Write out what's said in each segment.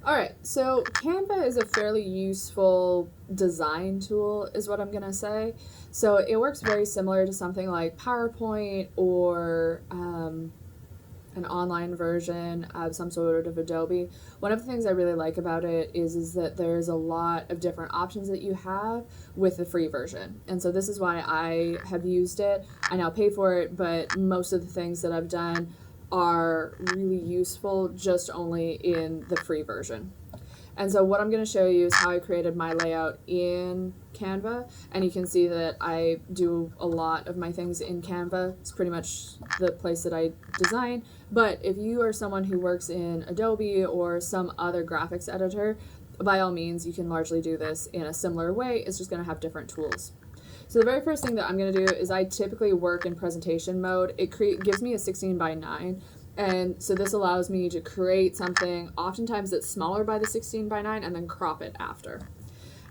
All right, so Canva is a fairly useful design tool, is what I'm gonna say. So it works very similar to something like PowerPoint or an online version of some sort of Adobe. One of the things I really like about it is that there's a lot of different options that you have with the free version. And so this is why I have used it. I now pay for it, but most of the things that I've done are really useful just only in the free version. And so what I'm going to show you is how I created my layout in Canva. And you can see that I do a lot of my things in Canva. It's pretty much the place that I design. But if you are someone who works in Adobe or some other graphics editor, by all means, you can largely do this in a similar way. It's just going to have different tools. So the very first thing that I'm going to do is I typically work in presentation mode. It gives me a 16 by 9. And so this allows me to create something oftentimes that's smaller by the 16 by 9 and then crop it after.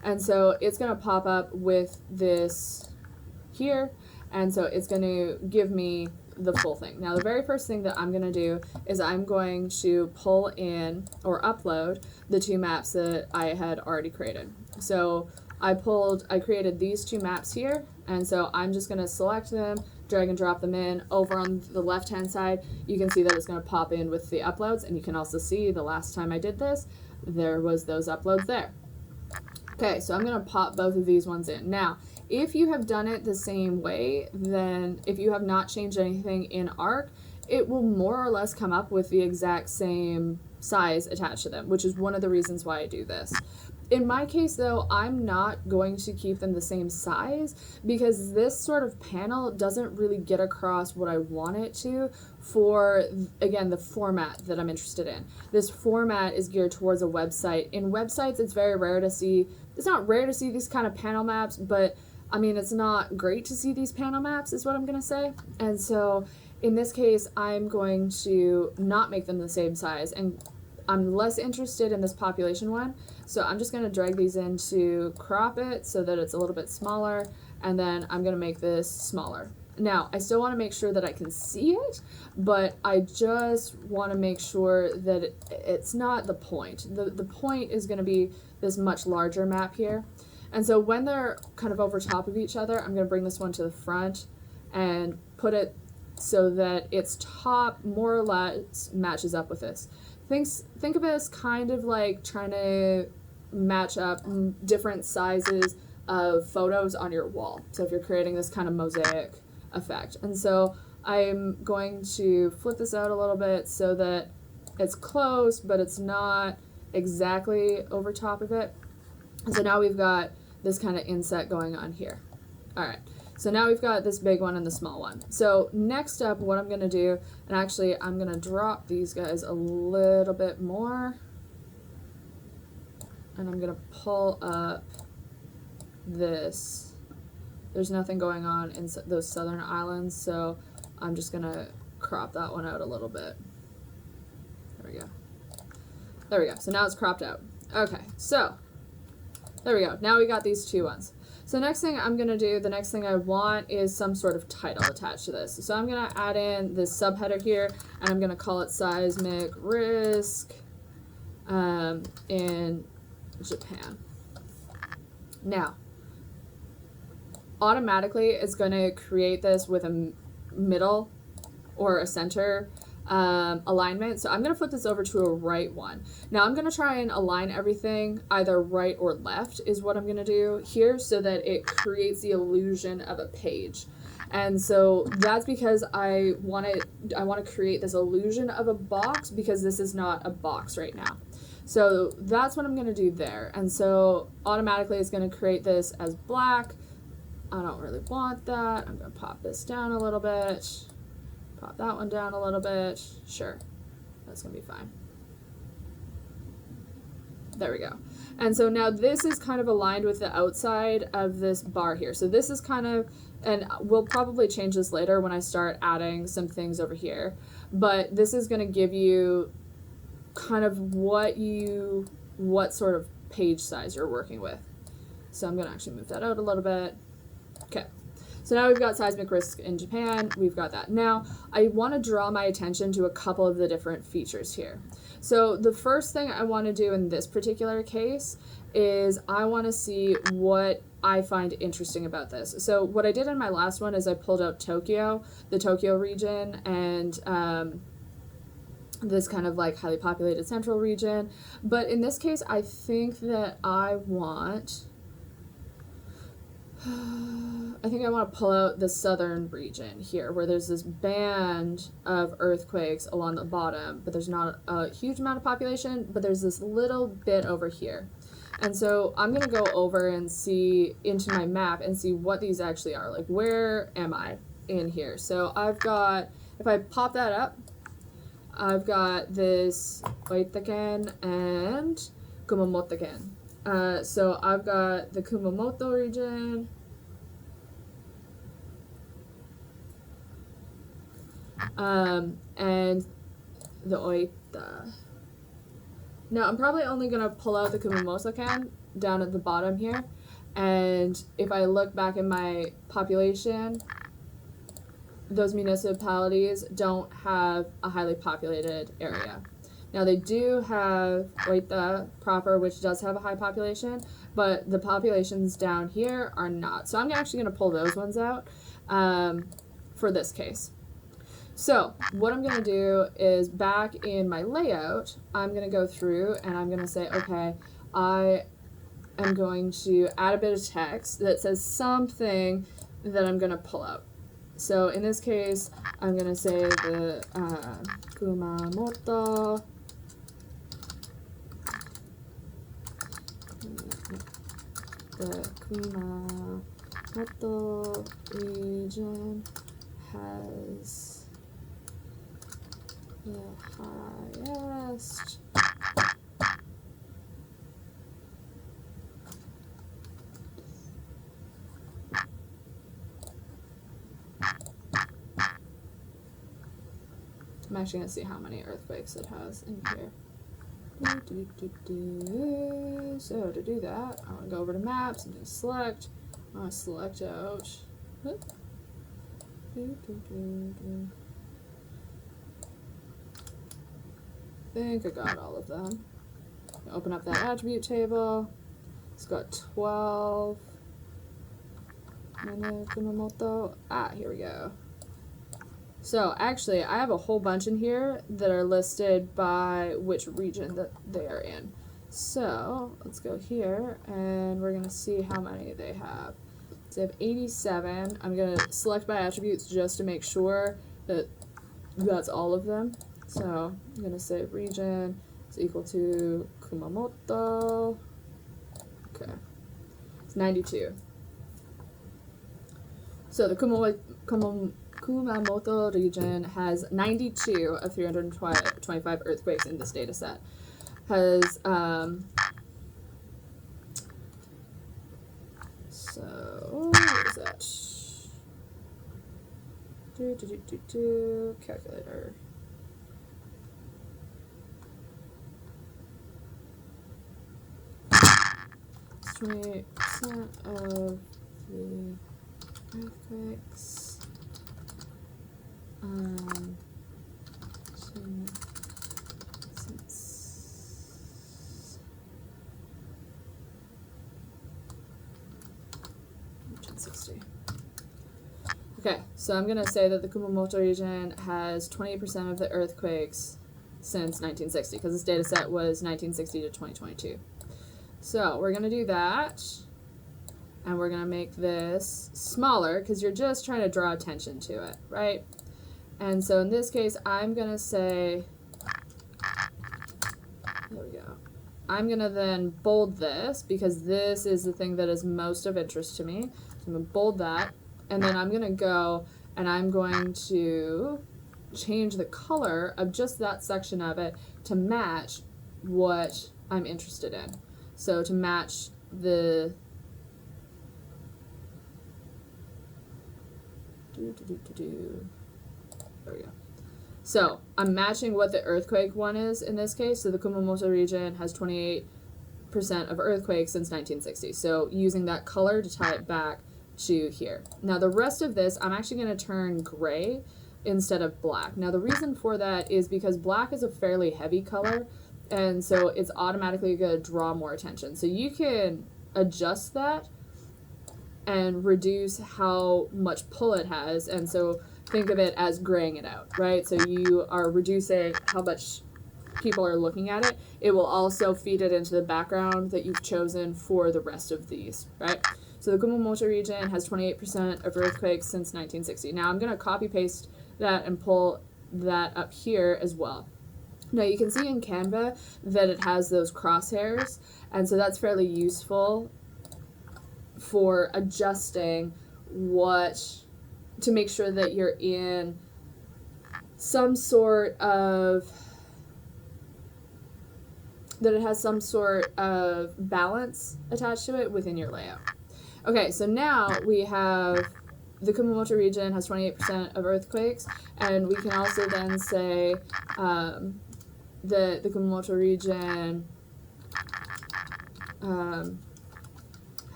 And so it's going to pop up with this here. And so it's going to give me the full thing. Now the very first thing that I'm going to do is I'm going to pull in or upload the two maps that I had already created. So I created these two maps here, and so I'm just going to select them, drag and drop them in. Over on the left hand side, you can see that it's going to pop in with the uploads, and you can also see the last time I did this, there was those uploads there. Okay, so I'm going to pop both of these ones in. Now, if you have done it the same way, then if you have not changed anything in Arc, it will more or less come up with the exact same size attached to them, which is one of the reasons why I do this. In my case, though, I'm not going to keep them the same size because this sort of panel doesn't really get across what I want it to for, again, the format that I'm interested in. This format is geared towards a website. In websites, it's very rare to see, it's not rare to see these kind of panel maps, but I mean, it's not great to see these panel maps is what I'm going to say. And so in this case, I'm going to not make them the same size, and I'm less interested in this population one, so I'm just going to drag these in to crop it so that it's a little bit smaller, and then I'm going to make this smaller. Now, I still want to make sure that I can see it, but I just want to make sure that it's not the point. The point is going to be this much larger map here. And so when they're kind of over top of each other, I'm going to bring this one to the front and put it so that its top more or less matches up with this. Think of it as kind of like trying to match up different sizes of photos on your wall. So if you're creating this kind of mosaic effect. And so I'm going to flip this out a little bit so that it's close, but it's not exactly over top of it. And so now we've got this kind of inset going on here. All right. So now we've got this big one and the small one. So next up, what I'm going to do, and actually I'm going to drop these guys a little bit more, and I'm going to pull up this. There's nothing going on in those southern islands, so I'm just going to crop that one out a little bit. There we go. There we go. So now it's cropped out. Okay, so there we go. Now we got these two ones. So next thing I'm going to do, the next thing I want is some sort of title attached to this. So I'm going to add in this subheader here, and I'm going to call it Seismic Risk in Japan. Now, automatically it's going to create this with a middle or a center alignment. So I'm going to flip this over to a right one. Now I'm going to try and align everything either right or left is what I'm going to do here so that it creates the illusion of a page. And so that's because I want to create this illusion of a box because this is not a box right now. So that's what I'm going to do there. And so automatically it's going to create this as black. I don't really want that. I'm going to pop this down a little bit. Pop that one down a little bit. Sure, that's gonna be fine. There we go. And so now this is kind of aligned with the outside of this bar here. So this is kind of, and we'll probably change this later when I start adding some things over here, but this is gonna give you kind of what sort of page size you're working with. So I'm gonna actually move that out a little bit. Okay. So now we've got Seismic Risk in Japan, we've got that. Now, I want to draw my attention to a couple of the different features here. So the first thing I want to do in this particular case is I want to see what I find interesting about this. So what I did in my last one is I pulled out Tokyo, the Tokyo region, and this kind of like highly populated central region. But in this case, I think that I want to pull out the southern region here, where there's this band of earthquakes along the bottom, but there's not a huge amount of population, but there's this little bit over here. And so I'm going to go over and see into my map and see what these actually are. Like, where am I in here? So I've got, if I pop that up, I've got this Oitaken and Kumamotoken. So I've got the Kumamoto region, and the Oita. Now I'm probably only going to pull out the Kumamoto-ken down at the bottom here, and if I look back in my population, those municipalities don't have a highly populated area. Now they do have Oita proper, which does have a high population, but the populations down here are not. So I'm actually going to pull those ones out for this case. So what I'm going to do is, back in my layout, I'm going to go through and I'm going to say, okay, I am going to add a bit of text that says something that I'm going to pull out. So in this case, I'm going to say the Kumamoto, the Kumamoto region has the highest I'm actually going to see how many earthquakes it has in here. So to do that, I want to go over to maps and do select. I want to select out. I think I got all of them. Open up that attribute table. It's got 12. Kumamoto. Here we go. So actually, I have a whole bunch in here that are listed by which region that they are in. So let's go here, and we're going to see how many they have. So they have 87. I'm going to select by attributes just to make sure that that's all of them. So I'm going to say region is equal to Kumamoto. Okay. It's 92. So the Kumamoto region has 92 of 325 earthquakes in this data set. Has, so, what is that? Calculator. It's 28% of the earthquakes. Since 1960. Okay, so I'm going to say that the Kumamoto region has 28% of the earthquakes since 1960, because this data set was 1960 to 2022. So we're going to do that, and we're going to make this smaller, because you're just trying to draw attention to it, right? And so in this case, I'm going to say, there we go. I'm going to then bold this, because this is the thing that is most of interest to me. So I'm going to bold that, and then I'm going to go and I'm going to change the color of just that section of it to match what I'm interested in. So to match the there we go. So I'm matching what the earthquake one is in this case. So the Kumamoto region has 28% of earthquakes since 1960. So using that color to tie it back to here. Now the rest of this, I'm actually going to turn gray instead of black. Now the reason for that is because black is a fairly heavy color. And so it's automatically going to draw more attention. So you can adjust that and reduce how much pull it has. And so think of it as graying it out, right? So you are reducing how much people are looking at it. It will also feed it into the background that you've chosen for the rest of these, right? So the Kumamoto region has 28% of earthquakes since 1960. Now I'm going to copy paste that and pull that up here as well. Now you can see in Canva that it has those crosshairs, and so that's fairly useful for adjusting what, to make sure that you're in some sort of, that it has some sort of balance attached to it within your layout. Okay, so now we have the Kumamoto region has 28% of earthquakes, and we can also then say the Kumamoto region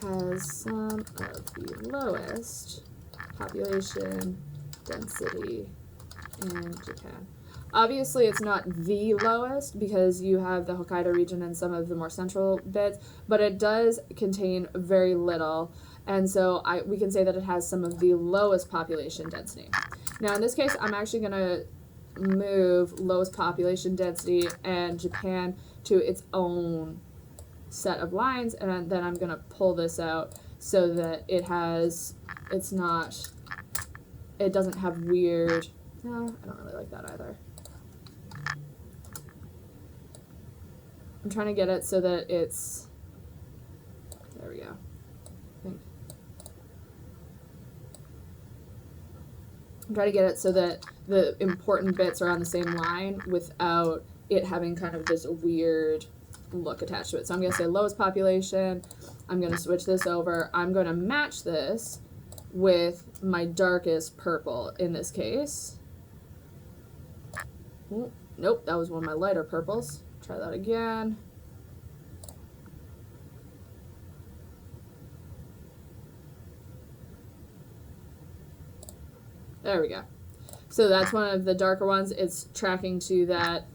has some of the lowest population density in Japan. Obviously, it's not the lowest because you have the Hokkaido region and some of the more central bits, but it does contain very little, and so we can say that it has some of the lowest population density. Now, in this case, I'm actually going to move lowest population density and Japan to its own set of lines, and then I'm going to pull this out so that it doesn't have weird, no, I don't really like that either. I'm trying to get it so that it's, there we go. I'm trying to get it so that the important bits are on the same line without it having kind of this weird look attached to it. So I'm going to say lowest population. I'm going to switch this over. I'm going to match this with my darkest purple in this case. Ooh, nope, that was one of my lighter purples. Try that again. There we go. So that's one of the darker ones. It's tracking to that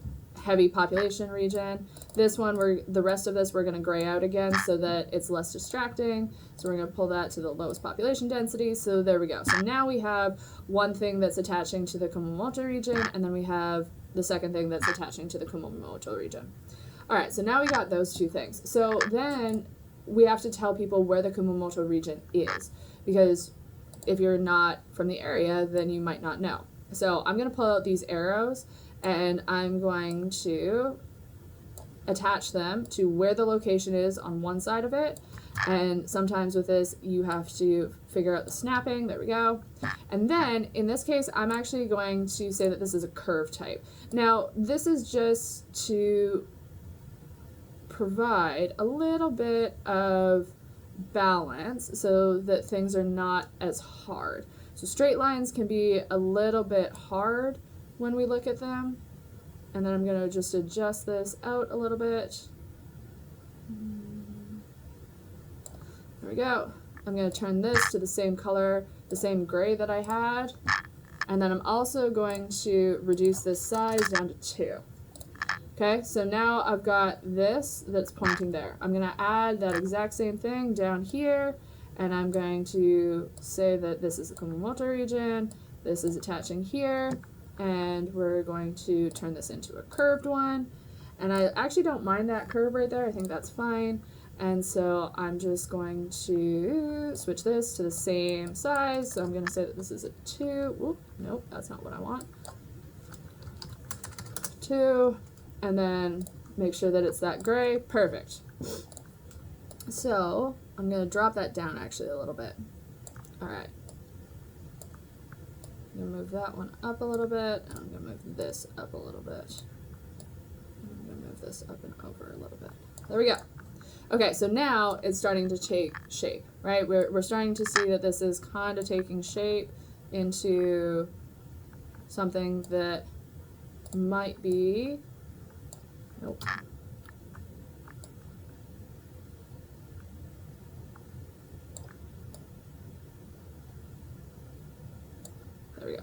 heavy population region. This one, the rest of this, we're going to gray out again so that it's less distracting. So we're going to pull that to the lowest population density. So there we go. So now we have one thing that's attaching to the Kumamoto region, and then we have the second thing that's attaching to the Kumamoto region. All right, so now we got those two things. So then we have to tell people where the Kumamoto region is, because if you're not from the area, then you might not know. So I'm going to pull out these arrows, and I'm going to attach them to where the location is on one side of it. And sometimes with this, you have to figure out the snapping. There we go. And then in this case, I'm actually going to say that this is a curve type. Now, this is just to provide a little bit of balance so that things are not as hard. So straight lines can be a little bit hard when we look at them. And then I'm going to just adjust this out a little bit. There we go. I'm going to turn this to the same color, the same gray that I had. And then I'm also going to reduce this size down to 2. Okay, so now I've got this that's pointing there. I'm going to add that exact same thing down here, and I'm going to say that this is the Kumamoto region, this is attaching here, and we're going to turn this into a curved one. And I actually don't mind that curve right there. I think that's fine. And so I'm just going to switch this to the same size. So I'm going to say that this is a 2. Whoop, nope, that's not what I want. 2. And then make sure that it's that gray. Perfect. So I'm going to drop that down actually a little bit. All right. I'm going to move that one up a little bit, and I'm going to move this up a little bit. I'm going to move this up and over a little bit. There we go. Okay, so now it's starting to take shape, right? We're starting to see that this is kind of taking shape into something that might be, nope. There we go.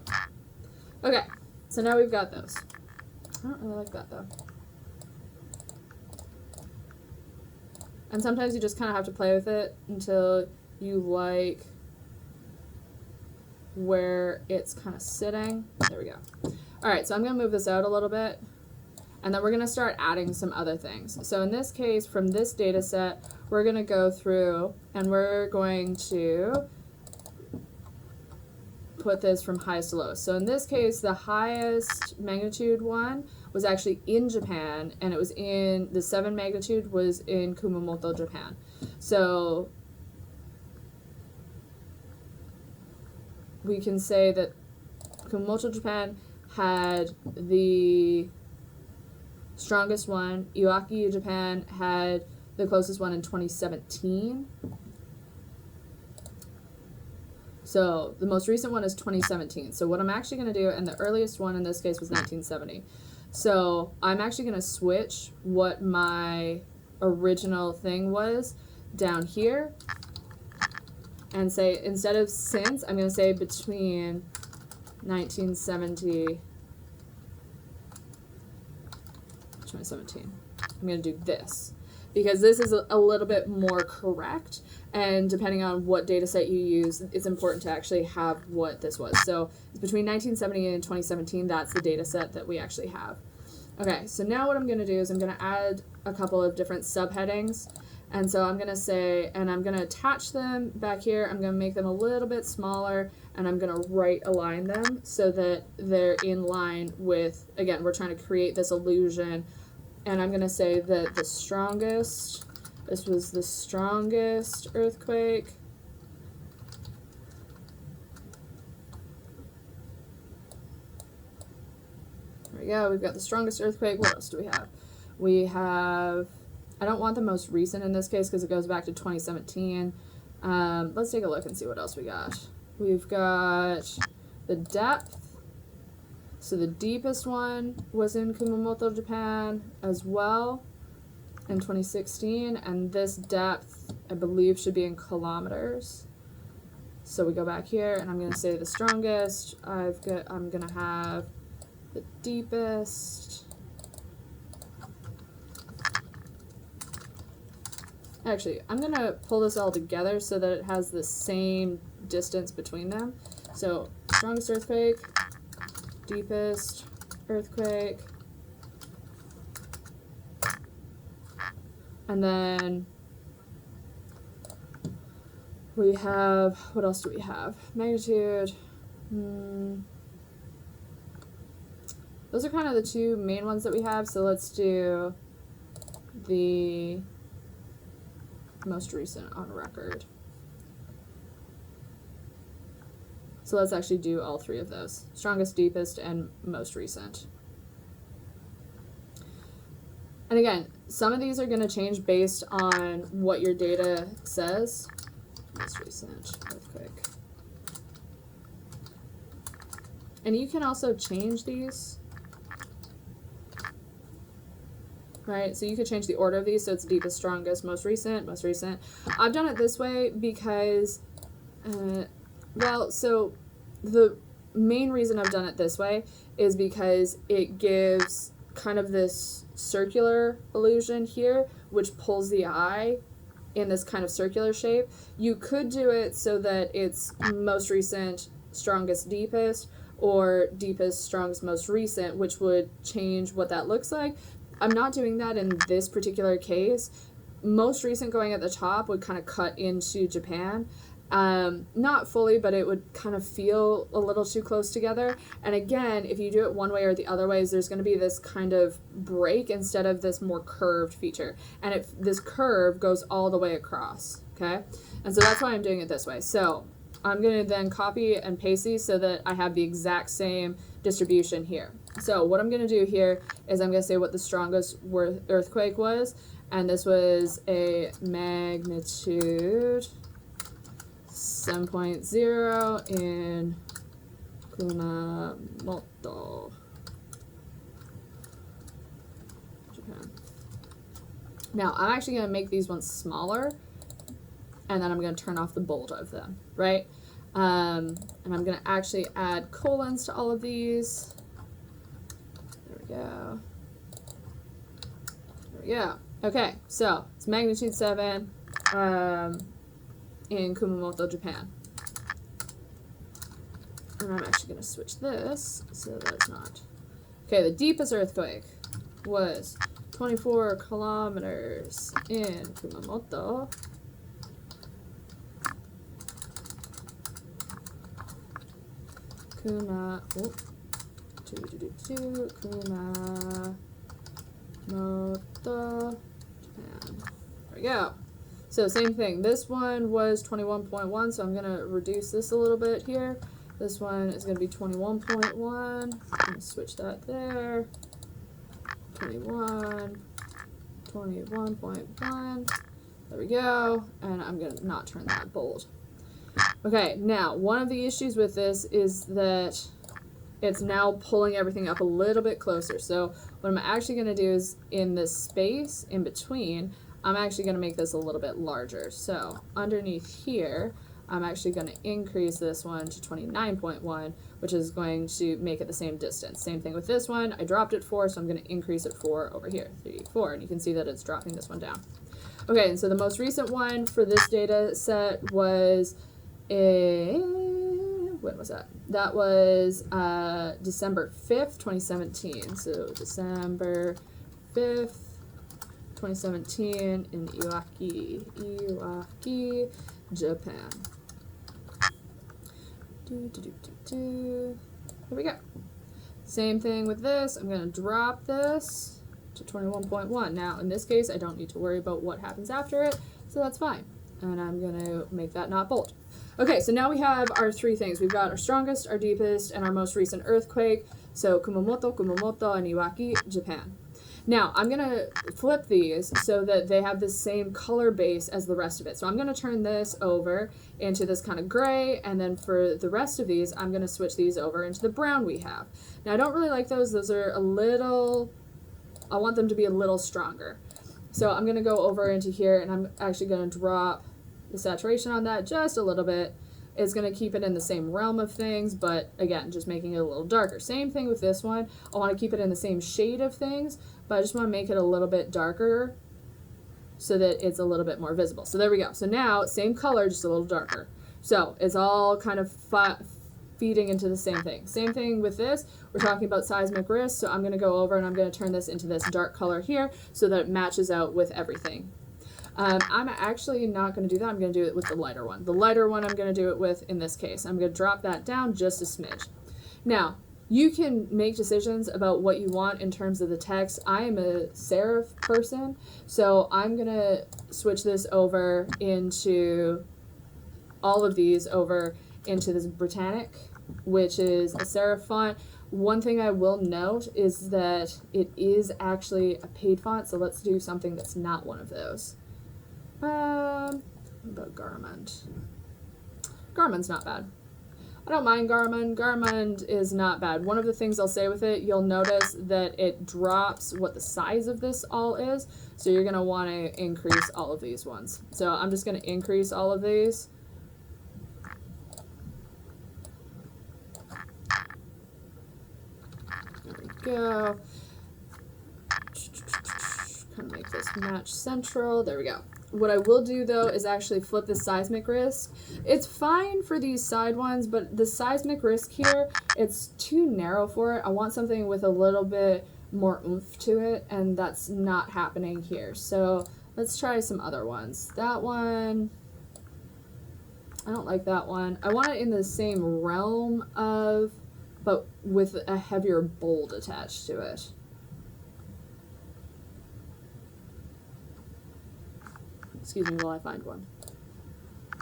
Okay, so now we've got those. I don't really like that though. And sometimes you just kind of have to play with it until you like where it's kind of sitting. There we go. All right, so I'm going to move this out a little bit, and then we're going to start adding some other things. So in this case, from this data set, we're going to go through and we're going to put this from highest to lowest. So in this case, the highest magnitude one was actually in Japan, and it was in, the 7 magnitude was in Kumamoto, Japan. So we can say that Kumamoto, Japan had the strongest one. Iwaki, Japan had the closest one in 2017. So the most recent one is 2017. So what I'm actually going to do, and the earliest one in this case was 1970. So I'm actually going to switch what my original thing was down here and say, instead of since, I'm going to say between 1970 2017. I'm going to do this because this is a little bit more correct, and depending on what data set you use, it's important to actually have what this was. So it's between 1970 and 2017, that's the data set that we actually have. Okay, so now what I'm going to do is I'm going to add a couple of different subheadings, and so I'm going to say, and I'm going to attach them back here, I'm going to make them a little bit smaller, and I'm going to right align them so that they're in line with, again, we're trying to create this illusion. And I'm going to say that the strongest, this was the strongest earthquake. There we go. We've got the strongest earthquake. What else do we have? We have, I don't want the most recent in this case because it goes back to 2017. Let's take a look and see what else we got. We've got the depth. So the deepest one was in Kumamoto, Japan as well in 2016, and this depth, I believe, should be in kilometers. So we go back here, and I'm going to say the strongest. I'm going to have the deepest. Actually, I'm going to pull this all together so that it has the same distance between them. So strongest earthquake, deepest earthquake, and then we have, what else do we have? Magnitude. Those are kind of the two main ones that we have, so let's do the most recent on record. So let's actually do all three of those. Strongest, deepest, and most recent. And again, some of these are going to change based on what your data says. Most recent earthquake. And you can also change these. Right, so you could change the order of these, so it's deepest, strongest, most recent, most recent. I've done it this way because well, so the main reason I've done it this way is because it gives kind of this circular illusion here, which pulls the eye in this kind of circular shape. You could do it so that it's most recent, strongest, deepest, or deepest, strongest, most recent, which would change what that looks like. I'm not doing that in this particular case. Most recent going at the top would kind of cut into Japan. Not fully, but it would kind of feel a little too close together. And again, if you do it one way or the other ways, there's going to be this kind of break instead of this more curved feature. And if this curve goes all the way across, okay? And so that's why I'm doing it this way. So I'm going to then copy and paste these so that I have the exact same distribution here. So what I'm going to do here is I'm going to say what the strongest earthquake was. And this was a magnitude 7.0 in Kumamoto, Japan. Now, I'm actually going to make these ones smaller, and then I'm going to turn off the bold of them, right? And I'm going to actually add colons to all of these. There we go. There we go. Okay, so it's magnitude 7 in Kumamoto, Japan. And I'm actually going to switch this so that's not. Okay, the deepest earthquake was 24 kilometers in Kumamoto. Kumamoto, Japan. There we go. So same thing. This one was 21.1, so I'm going to reduce this a little bit here. This one is going to be 21.1. I'm going to switch that there. 21, 21.1. There we go. And I'm going to not turn that bold. Okay, now, one of the issues with this is that it's now pulling everything up a little bit closer. So what I'm actually going to do is in this space in between, I'm actually going to make this a little bit larger. So underneath here, I'm actually going to increase this one to 29.1, which is going to make it the same distance. Same thing with this one. I dropped it 4, so I'm going to increase it 4 over here, 3, 4. And you can see that it's dropping this one down. Okay, and so the most recent one for this data set was when was that? That was December 5th, 2017. So December 5th, 2017 in Iwaki, Japan. Here we go. Same thing with this. I'm going to drop this to 21.1. Now, in this case, I don't need to worry about what happens after it, so that's fine. And I'm going to make that not bold. Okay, so now we have our 3 things. We've got our strongest, our deepest, and our most recent earthquake. So Kumamoto, and Iwaki, Japan. Now, I'm going to flip these so that they have the same color base as the rest of it. So I'm going to turn this over into this kind of gray, and then for the rest of these, I'm going to switch these over into the brown we have. Now, I don't really like those. Those are a little, I want them to be a little stronger. So I'm going to go over into here, and I'm actually going to drop the saturation on that just a little bit. It's going to keep it in the same realm of things, but again, just making it a little darker. Same thing with this one. I want to keep it in the same shade of things, but I just want to make it a little bit darker so that it's a little bit more visible. So there we go. So now, same color, just a little darker. So it's all kind of feeding into the same thing. Same thing with this. We're talking about seismic risk, so I'm going to go over and I'm going to turn this into this dark color here so that it matches out with everything. I'm actually not going to do that. I'm going to do it with the lighter one. The lighter one I'm going to do it with in this case. I'm going to drop that down just a smidge. Now, you can make decisions about what you want in terms of the text. I am a serif person, so I'm going to switch this over into all of these over into this Britannic, which is a serif font. One thing I will note is that it is actually a paid font, so let's do something that's not one of those. What about Garmin? Garmin's not bad. I don't mind Garmin. Garmin is not bad. One of the things I'll say with it, you'll notice that it drops what the size of this all is, so you're going to want to increase all of these ones. So I'm just going to increase all of these. There we go. Kind of make this match central. There we go. What I will do, though, is actually flip the seismic risk. It's fine for these side ones, but the seismic risk here, it's too narrow for it. I want something with a little bit more oomph to it, and that's not happening here. So let's try some other ones. That one, I don't like that one. I want it in the same realm of, but with a heavier bold attached to it. Excuse me while I find one.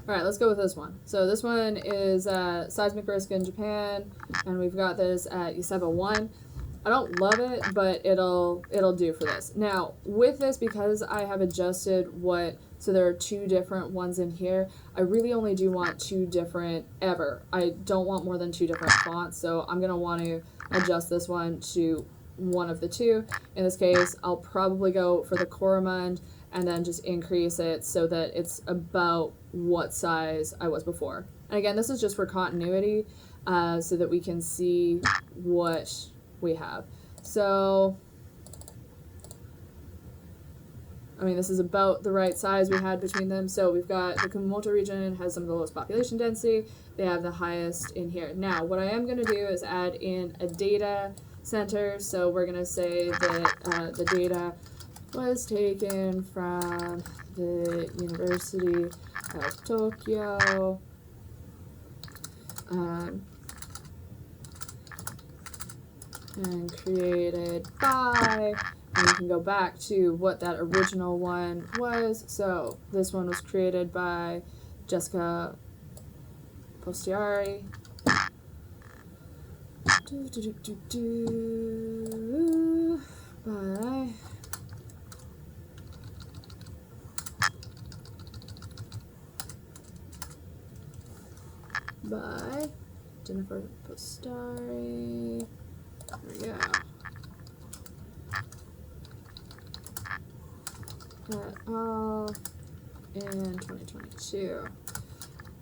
Alright, let's go with this one. So this one is seismic risk in Japan, and we've got this at Yuseba 1. I don't love it, but it'll do for this. Now, with this, because I have adjusted so there are 2 different ones in here, I really only do want 2 different ever. I don't want more than 2 different fonts, so I'm going to want to adjust this one to one of the 2. In this case, I'll probably go for the Coromund, and then just increase it so that it's about what size I was before. And again, this is just for continuity, so that we can see what we have. So, I mean, this is about the right size we had between them. So we've got the Kumamoto region has some of the lowest population density. They have the highest in here. Now, what I am going to do is add in a data center. So we're going to say that the data was taken from the University of Tokyo. And created by, and you can go back to what that original one was. So this one was created by Jessica Postiari. By Jennifer Postari. There we go. All in 2022.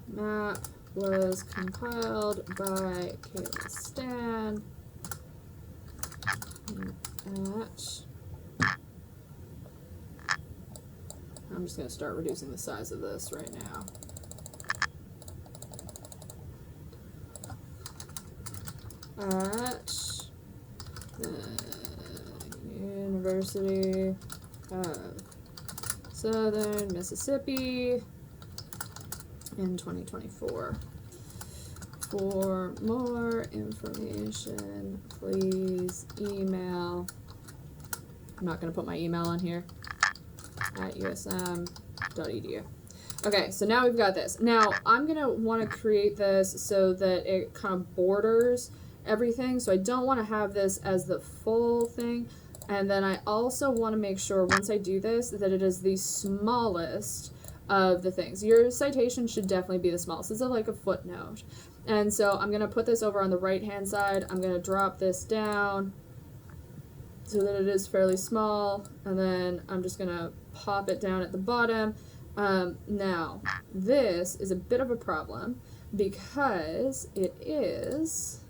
Map was compiled by Kayla Stan at. I'm just going to start reducing the size of this right now. At the University of Southern Mississippi in 2024. For more information, please email. I'm not going to put my email on here. At usm.edu. Okay, so now we've got this. Now, I'm going to want to create this so that it kind of borders everything. So I don't want to have this as the full thing. And then I also want to make sure once I do this that it is the smallest of the things. Your citation should definitely be the smallest. This is like a footnote. And so I'm going to put this over on the right-hand side. I'm going to drop this down so that it is fairly small. And then I'm just going to pop it down at the bottom. Now, this is a bit of a problem because it is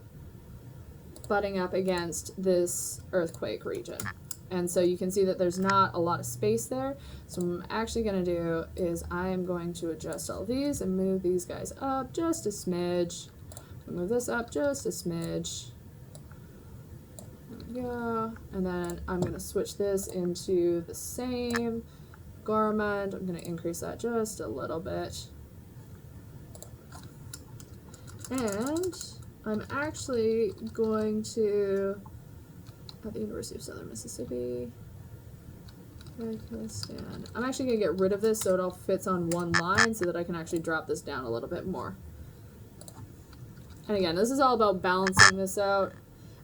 butting up against this earthquake region. And so you can see that there's not a lot of space there. So what I'm actually going to do is I am going to adjust all these and move these guys up just a smidge. Move this up just a smidge. There we go. And then I'm going to switch this into the same garment. I'm going to increase that just a little bit. And I'm actually going to, at the University of Southern Mississippi, I'm actually going to get rid of this so it all fits on one line so that I can actually drop this down a little bit more. And again, this is all about balancing this out.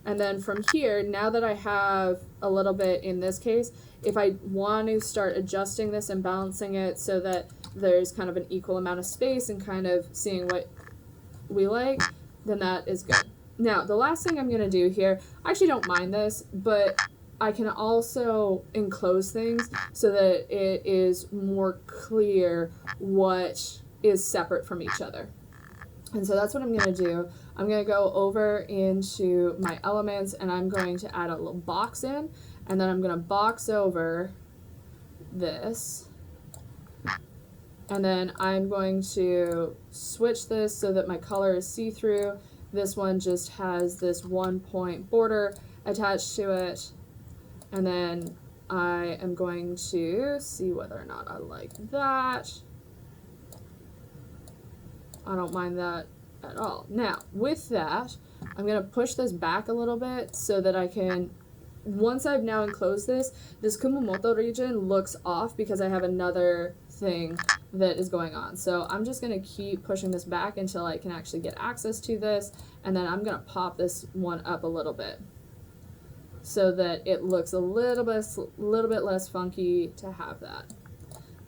And then from here, now that I have a little bit in this case, if I want to start adjusting this and balancing it so that there's kind of an equal amount of space and kind of seeing what we like, then that is good. Now, the last thing I'm going to do here, I actually don't mind this, but I can also enclose things so that it is more clear what is separate from each other. And so that's what I'm going to do. I'm going to go over into my elements and I'm going to add a little box in, and then I'm going to box over this. And then I'm going to switch this so that my color is see-through. This one just has this 1-point border attached to it. And then I am going to see whether or not I like that. I don't mind that at all. Now, with that, I'm going to push this back a little bit so that I can, once I've now enclosed this Kumamoto region looks off because I have another thing that is going on. So I'm just going to keep pushing this back until I can actually get access to this, and then I'm going to pop this one up a little bit so that it looks a little bit less funky to have that.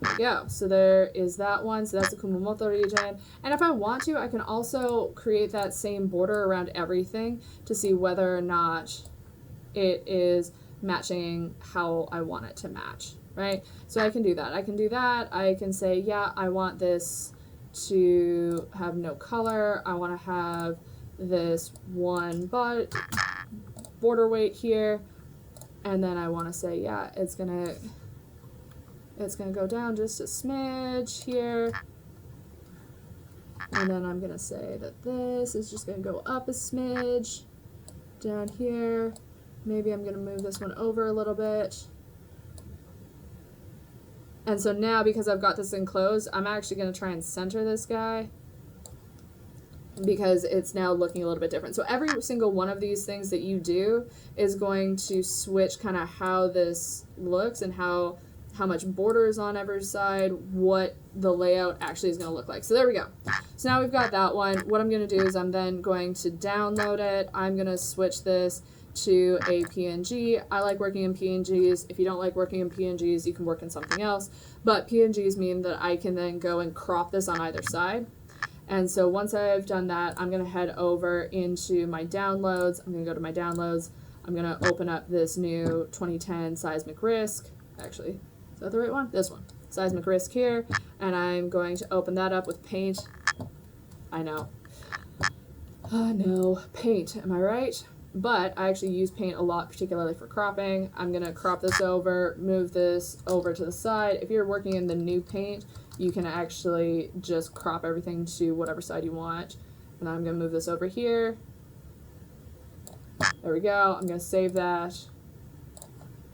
There we go. So there is that one. So that's the Kumamoto region. And if I want to, I can also create that same border around everything to see whether or not it is matching how I want it to match, right? So I can do that. I can do that. I can say, yeah, I want this to have no color. I want to have this one border weight here. And then I want to say, yeah, it's going to It's going to go down just a smidge here. And then I'm going to say that this is just going to go up a smidge down here. Maybe I'm going to move this one over a little bit. And so now, because I've got this enclosed, I'm actually going to try and center this guy because it's now looking a little bit different. So every single one of these things that you do is going to switch kind of how this looks and how much border is on every side, what the layout actually is going to look like. So there we go. So now we've got that one. What I'm going to do is I'm then going to download it. I'm going to switch this to a PNG. I like working in PNGs. If you don't like working in PNGs, you can work in something else. But PNGs mean that I can then go and crop this on either side. And so once I've done that, I'm going to head over into my downloads. I'm going to go to my downloads. I'm going to open up this new 2010 seismic risk. Actually, is that the right one? This one. Seismic risk here. And I'm going to open that up with Paint. I know. Oh no. Paint. Am I right? But I actually use Paint a lot, particularly for cropping. I'm going to crop this over, move this over to the side. If you're working in the new Paint, you can actually just crop everything to whatever side you want. And I'm going to move this over here. There we go. I'm going to save that.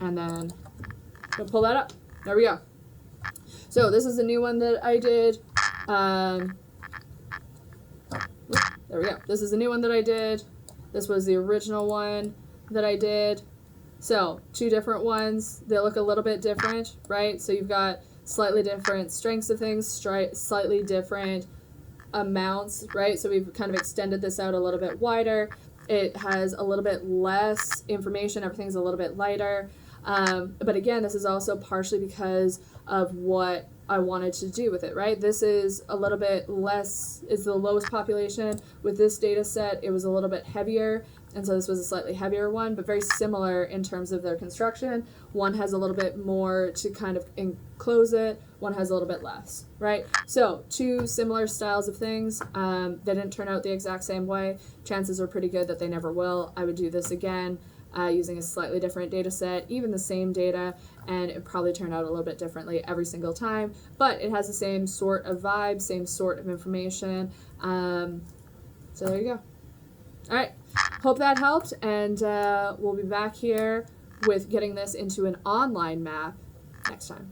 And then I'm going to pull that up. There we go. So this is a new one that I did. There we go. This is a new one that I did. This was the original one that I did. So, two different ones. They look a little bit different, right? So you've got slightly different strengths of things, slightly different amounts, right? So we've kind of extended this out a little bit wider. It has a little bit less information. Everything's a little bit lighter. But again, this is also partially because of what I wanted to do with it, right? This is a little bit less, it's the lowest population. With this data set, it was a little bit heavier, and so this was a slightly heavier one, but very similar in terms of their construction. One has a little bit more to kind of enclose it, one has a little bit less, right? So, two similar styles of things. They didn't turn out the exact same way. Chances are pretty good that they never will. I would do this again. Using a slightly different data set, even the same data, and it probably turned out a little bit differently every single time, but it has the same sort of vibe, same sort of information. So there you go. All right, hope that helped, and we'll be back here with getting this into an online map next time.